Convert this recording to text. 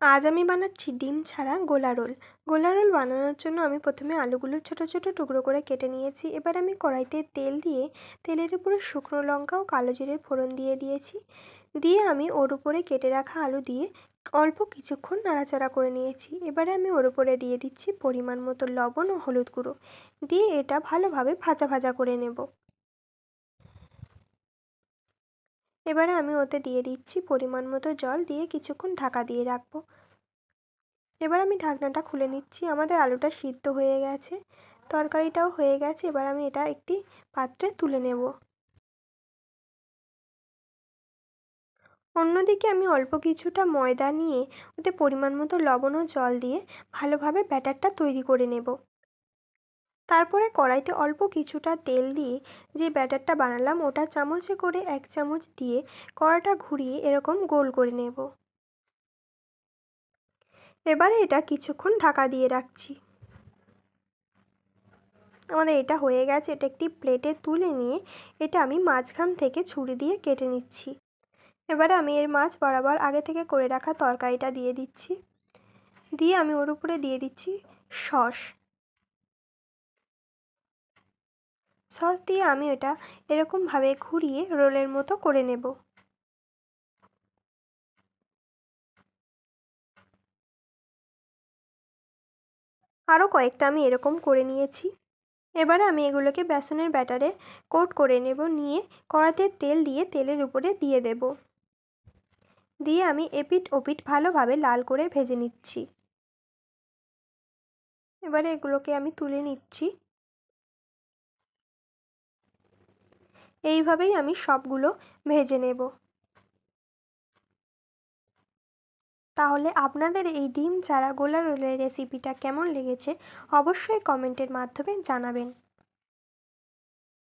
আজ আমি বানাচ্ছি ডিম ছাড়া গোলা রোল। গোলা রোল বানানোর জন্য আমি প্রথমে আলুগুলো ছোটো ছোটো টুকরো করে কেটে নিয়েছি। এবার আমি কড়াইতে তেল দিয়ে তেলের উপরে শুকনো লঙ্কা ও কালো জিরের ফোড়ন দিয়ে দিয়েছি। দিয়ে আমি ওর উপরে কেটে রাখা আলু দিয়ে অল্প কিছুক্ষণ নাড়াচাড়া করে নিয়েছি। এবারে আমি ওর উপরে দিয়ে দিচ্ছি পরিমাণ মতো লবণ ও হলুদ গুঁড়ো, দিয়ে এটা ভালোভাবে ভাজা ভাজা করে নেব। এবারে আমি ওতে দিয়ে দিচ্ছি পরিমাণ মতো জল, দিয়ে কিছুক্ষণ ঢাকা দিয়ে রাখবো। এবার আমি ঢাকনাটা খুলে নিচ্ছি। আমাদের আলুটা সিদ্ধ হয়ে গেছে, তরকারিটাও হয়ে গেছে। এবার আমি এটা একটি পাত্রে তুলে নেব। অন্যদিকে আমি অল্প কিছুটা ময়দা নিয়ে ওতে পরিমাণ মতো লবণ ও জল দিয়ে ভালোভাবে ব্যাটারটা তৈরি করে নেব। তারপরে কড়াইতে অল্প কিছুটা তেল দিয়ে যে ব্যাটারটা বানালাম ওটা চামচে করে 1 চামচ দিয়ে কড়াটা ঘুরিয়ে এরকম গোল করে নেব। এবারে এটা কিছুক্ষণ ঢাকা দিয়ে রাখছি। আমাদের এটা হয়ে গেছে। এটা একটি প্লেটে তুলে নিয়ে এটা আমি মাঝখান থেকে ছুরি দিয়ে কেটে নিচ্ছি। এবারে আমি এর মাঝ বরাবর আগে থেকে করে রাখা তরকারিটা দিয়ে দিচ্ছি। দিয়ে আমি ওর উপরে দিয়ে দিচ্ছি সস। সস দিয়ে আমি এটা এরকমভাবে ঘুরিয়ে রোলের মতো করে নেব। আরও কয়েকটা আমি এরকম করে নিয়েছি। এবারে আমি এগুলোকে বেসনের ব্যাটারে কোট করে নেব। নিয়ে কড়াতে তেল দিয়ে তেলের উপরে দিয়ে দেব। দিয়ে আমি এপিঠ ওপিঠ ভালোভাবে লাল করে ভেজে নিচ্ছি। এবারে এগুলোকে আমি তুলে নিচ্ছি। এইভাবেই আমি সবগুলো ভেজে নেব। তাহলে আপনাদের এই ডিম ছাড়া গোলা রোলের রেসিপিটা কেমন লেগেছে অবশ্যই কমেন্টের মাধ্যমে জানাবেন।